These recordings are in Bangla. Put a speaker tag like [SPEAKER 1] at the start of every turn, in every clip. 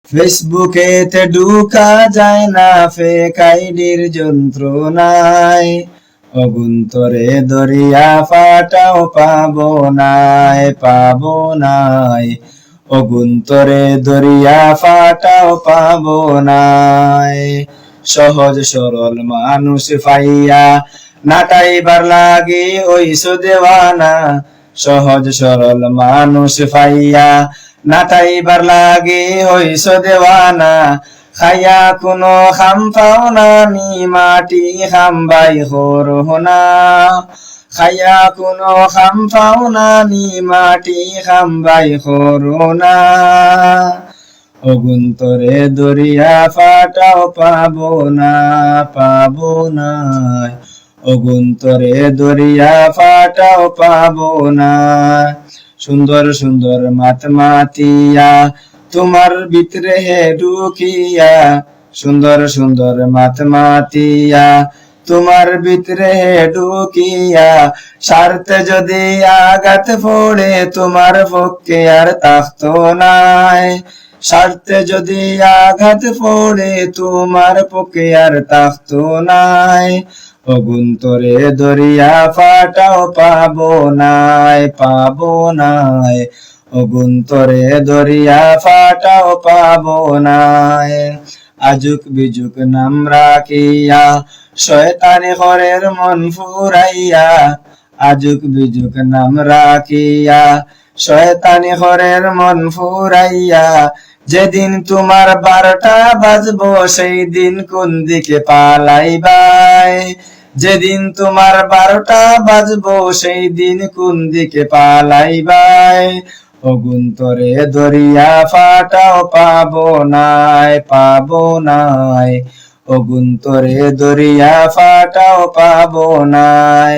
[SPEAKER 1] ফেসবুকেতে ঢুকা যায় না ফেক আইডির যন্ত্রণায়, অগুন্তরে দরিয়া ফাটাও পাবো নাই, অগুন্তরে দরিয়া ফাটাও পাবো নাই। সহজ সরল মানুষ পাইয়া নাটাইবার লাগে হইছো দেওয়ানা, সহজ সরল মানুষ পাইয়া নাটাইবার লাগে হইছো দেওয়ানা। খাইয়া কোনো খাম পাও না নি মাটি খামবাই হরহনা, খাইয়া কোনো খাম পাও না নি মাটি খামবাই হরনা। অগুন্তরে দরিয়া ফাটাও পাবো নাই, অগুন্তরে দরিয়া ফাটাও পাবো না। সুন্দর সুন্দর মাতিয়া তোমার ভিতরে হে ঢুকিয়া, সুন্দর সুন্দর মাতিয়া তোমার ভিতরে হে ঢুকিয়া। স্বার্থে যদি আঘাত পড়ে তোমার পক্ষে আর থাকতো নাই, স্বার্থে যদি আঘাত পড়ে তোমার পক্ষে আর থাকতো নাই। অগুন্তরে দরিয়া ফাটাও পাবো নাই, অগুন্তরে দরিয়া ফাটাও পাবো নাই। আজুক বিজুক নাম রাখিয়া শয়তানি ঘরের মন ফুরাইয়া, আজুক বিজুক নাম রাখিয়া শয়তানি ঘরের মন ফুরাইয়া। যেদিন তোমার 12টা বাজবো সেই দিন কোন দিকে পালাইবাই, যেদিন তোমার 12টা বাজবো সেই দিন কোন দিকে পালাইবাই। অগুন্তরে দরিয়া ফাটাও পাবো নাই, অগুন্তরে দরিয়া ফাটাও পাবো নাই।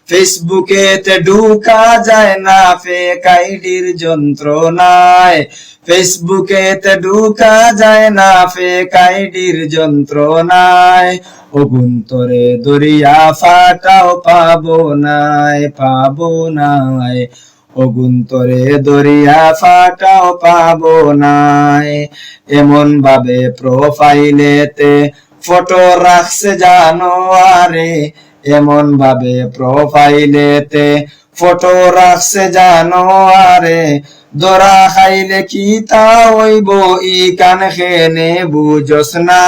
[SPEAKER 1] ফেসবুকেতে ঢুকা যায় না ফেক আইডির যন্ত্রণায়, ফেসবুকেতে ঢুকা যায় না ফেক আইডির যন্ত্রণায়। অগুন্তরে দরিয়া ফাটাও পাবো নাই, অগুন্তরে দরিয়া ফাটাও পাবো নাই। এমন ভাবে প্রোফাইলেতে ফটো রাখছে জানো আরে, এমন ভাবে প্রোফাইলেতে ফটো রাখছে জানো আরে। দরা খাইলে কি তা হইব ই কান খেনে বুঝস না,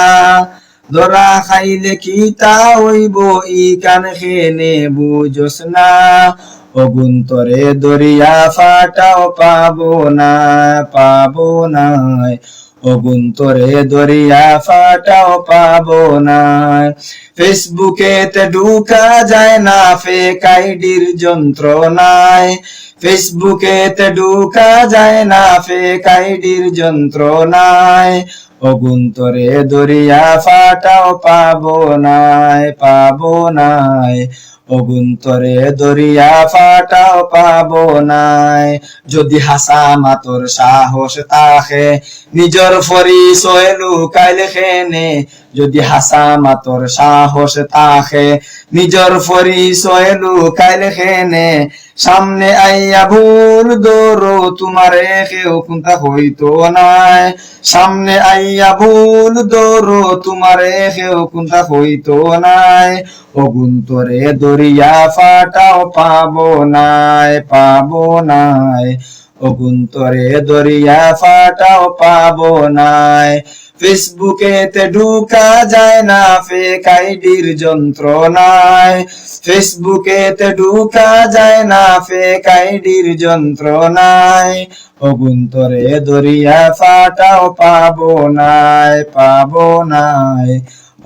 [SPEAKER 1] দরা খাইলে কি তা হইব ই কান খেনে বুঝস না। অগুন্তরে দরিয়া ফাটাও পাবো নাই, অগুন্তরে দরিয়া ফাটাও পাবো নাই। ফেসবুকেতে ঢুকা যায় না ফেক আইডির যন্ত্রণায়, ফেসবুকেতে ঢুকা যায় না ফেক আইডির যন্ত্রণায়। অগুন্তরে দরিয়া ফাটাও পাবো নাই, অগুন্তরে দরিয়া ফাটাও পাবো নাই। যদি হাসা মাতর সাহস তাহে নিজর পরিচয় লুকাইলে খেনে, যদি হাসা মাতর সাহস তাহে নিজর পরিচয় লুকাইলে খেনে। সামনে আইয়া ভুল দৌড়ো তোমারে কেউ কোনটা হইতো নাই, সামনে আইয়া ভুল দৌড়ো তোমারে কেউ কোনটা হইতো নাই। অগুন্তরে দরিয়া ফাটাও পাবো নাই, অগুন্তরে দরিয়া ফাটাও পাবো নাই। ফেসবুকেতে ঢুকা যায় না ফেক আইডির যন্ত্রণায়, ফেসবুকেতে ঢুকা যায় না ফেক আইডির যন্ত্রণায়। অগুন্তরে দরিয়া ফাটাও পাবো নাই,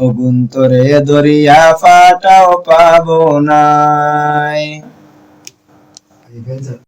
[SPEAKER 1] অগুন্তরে দরিয়া ফাটাও পাবো নাই।